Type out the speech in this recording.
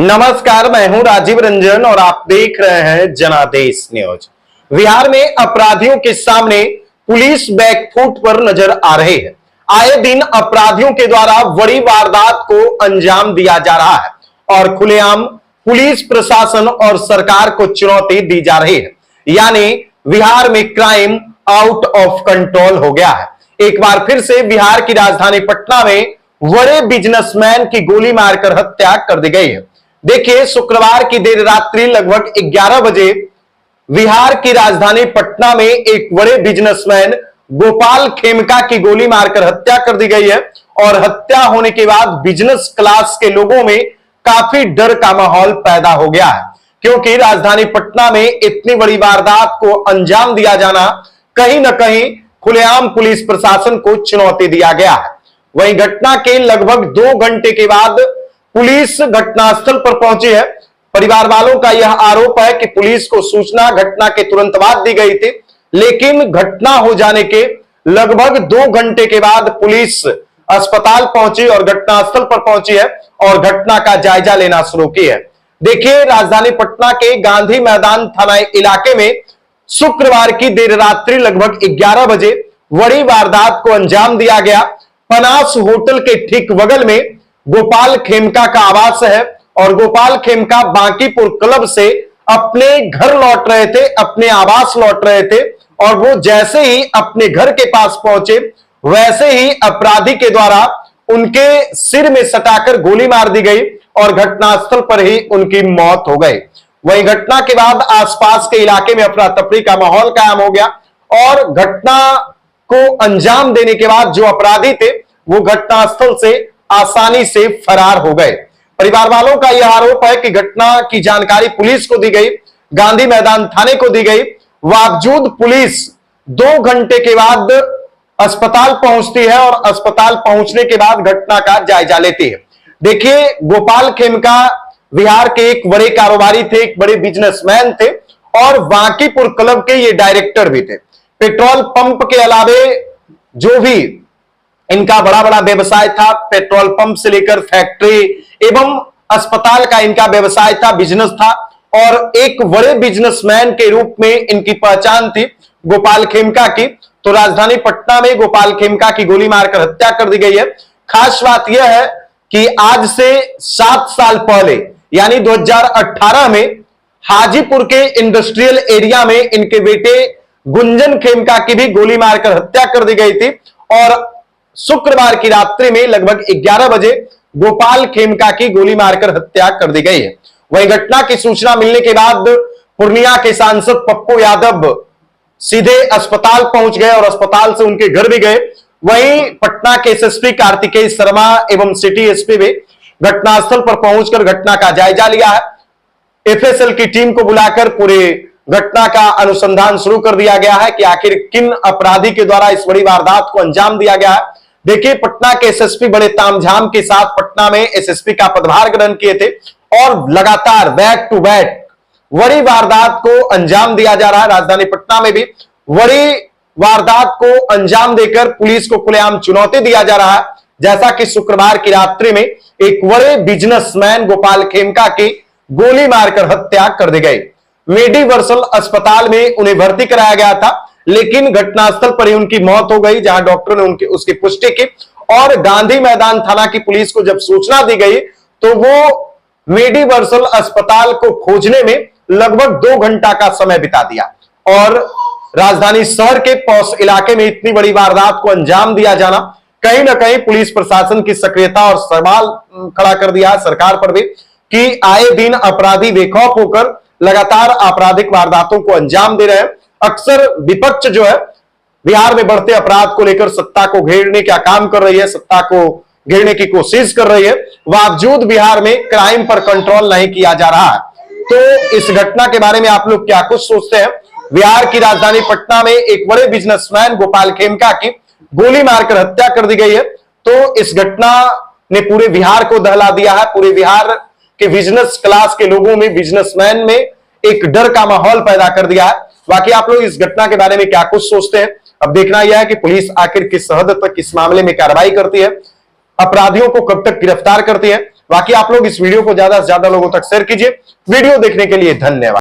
नमस्कार, मैं हूं राजीव रंजन और आप देख रहे हैं जनादेश न्यूज। बिहार में अपराधियों के सामने पुलिस बैकफुट पर नजर आ रहे हैं। आए दिन अपराधियों के द्वारा बड़ी वारदात को अंजाम दिया जा रहा है और खुलेआम पुलिस प्रशासन और सरकार को चुनौती दी जा रही है। यानी बिहार में क्राइम आउट ऑफ कंट्रोल हो गया है। एक बार फिर से बिहार की राजधानी पटना में बड़े बिजनेसमैन की गोली मारकर हत्या कर दी गई है। देखिए, शुक्रवार की देर रात्रि लगभग 11 बजे बिहार की राजधानी पटना में एक बड़े बिजनेसमैन गोपाल खेमका की गोली मारकर हत्या कर दी गई है और हत्या होने के बाद बिजनेस क्लास के लोगों में काफी डर का माहौल पैदा हो गया है, क्योंकि राजधानी पटना में इतनी बड़ी वारदात को अंजाम दिया जाना कहीं ना कहीं खुलेआम पुलिस प्रशासन को चुनौती दिया गया है। वहीं घटना के लगभग 2 घंटे के बाद पुलिस घटनास्थल पर पहुंची है। परिवार वालों का यह आरोप है कि पुलिस को सूचना घटना के तुरंत बाद दी गई थी, लेकिन घटना हो जाने के लगभग 2 घंटे के बाद पुलिस अस्पताल पहुंची और घटनास्थल पर पहुंची है और घटना का जायजा लेना शुरू की है। देखिए, राजधानी पटना के गांधी मैदान थाना इलाके में शुक्रवार की देर रात्रि लगभग 11 बजे बड़ी वारदात को अंजाम दिया गया। पनास होटल के ठीक बगल में गोपाल खेमका का आवास है और गोपाल खेमका बांकीपुर क्लब से अपने घर लौट रहे थे, अपने आवास लौट रहे थे और वो जैसे ही अपने घर के पास पहुंचे वैसे ही अपराधी के द्वारा उनके सिर में सटाकर गोली मार दी गई और घटनास्थल पर ही उनकी मौत हो गई। वही घटना के बाद आसपास के इलाके में अफरा तफरी का माहौल कायम हो गया और घटना को अंजाम देने के बाद जो अपराधी थे वो घटनास्थल से आसानी से फरार हो गए। परिवार वालों का यह आरोप है कि घटना की जानकारी पुलिस को दी गई, गांधी मैदान थाने को दी गई, बावजूद पुलिस 2 घंटे के बाद अस्पताल पहुंचती है और अस्पताल पहुंचने के बाद घटना का जायजा लेती है। देखिए, गोपाल खेमका बिहार के एक बड़े कारोबारी थे, एक बड़े बिजनेसमैन थे और बांकीपुर क्लब के ये डायरेक्टर भी थे। पेट्रोल पंप के अलावे जो भी इनका बड़ा बड़ा व्यवसाय था, पेट्रोल पंप से लेकर फैक्ट्री एवं अस्पताल का इनका व्यवसाय था, बिजनेस था और एक बड़े बिजनेसमैन के रूप में इनकी पहचान थी गोपाल खेमका की। तो राजधानी पटना में गोपाल खेमका की गोली मारकर हत्या कर दी गई है। खास बात यह है कि आज से 7 साल पहले यानी 2018 में हाजीपुर के इंडस्ट्रियल एरिया में इनके बेटे गुंजन खेमका की भी गोली मारकर हत्या कर दी गई थी और शुक्रवार की रात्रि में लगभग 11 बजे गोपाल खेमका की गोली मारकर हत्या कर दी गई है। वही घटना की सूचना मिलने के बाद पूर्णिया के सांसद पप्पू यादव सीधे अस्पताल पहुंच गए और अस्पताल से उनके घर भी गए। वहीं पटना के एसएसपी कार्तिकेय शर्मा एवं सिटी एसपी भी घटनास्थल पर पहुंचकर घटना का जायजा लिया है। एफएसएल की टीम को बुलाकर पूरे घटना का अनुसंधान शुरू कर दिया गया है कि आखिर किन अपराधी के द्वारा इस बड़ी वारदात को अंजाम दिया गया है। देखिए, पटना के एसएसपी बड़े तामझाम के साथ पटना में एसएसपी का पदभार ग्रहण किए थे और लगातार बैक टू बैक बड़ी वारदात को अंजाम दिया जा रहा है। राजधानी पटना में भी बड़ी वारदात को अंजाम देकर पुलिस को खुलेआम चुनौती दिया जा रहा है। जैसा कि शुक्रवार की रात्रि में एक बड़े बिजनेसमैन गोपाल खेमका की गोली मारकर हत्या कर दी गई। मेडिवर्सल अस्पताल में उन्हें भर्ती कराया गया था, लेकिन घटनास्थल पर ही उनकी मौत हो गई, जहां डॉक्टर ने उसकी पुष्टि की और गांधी मैदान थाना की पुलिस को जब सूचना दी गई तो वो मेडिवर्सल अस्पताल को खोजने में लगभग 2 घंटा का समय बिता दिया और राजधानी शहर के पौष इलाके में इतनी बड़ी वारदात को अंजाम दिया जाना कहीं ना कहीं पुलिस प्रशासन की सक्रियता और सवाल खड़ा कर दिया सरकार पर भी कि आए दिन अपराधी बेखौफ होकर लगातार आपराधिक वारदातों को अंजाम दे रहे हैं। अक्सर विपक्ष जो है बिहार में बढ़ते अपराध को लेकर सत्ता को घेरने का काम कर रही है, सत्ता को घेरने की कोशिश कर रही है, बावजूद बिहार में क्राइम पर कंट्रोल नहीं किया जा रहा है। तो इस घटना के बारे में आप लोग क्या कुछ सोचते हैं? बिहार की राजधानी पटना में एक बड़े बिजनेसमैन गोपाल खेमका की गोली मारकर हत्या कर दी गई है। तो इस घटना ने पूरे बिहार को दहला दिया है। पूरे बिहार के बिजनेस क्लास के लोगों में, बिजनेसमैन में एक डर का माहौल पैदा कर दिया है। बाकी आप लोग इस घटना के बारे में क्या कुछ सोचते हैं? अब देखना यह है कि पुलिस आखिर किस हद तक इस मामले में कार्रवाई करती है, अपराधियों को कब तक गिरफ्तार करती है। बाकी आप लोग इस वीडियो को ज्यादा से ज्यादा लोगों तक शेयर कीजिए। वीडियो देखने के लिए धन्यवाद।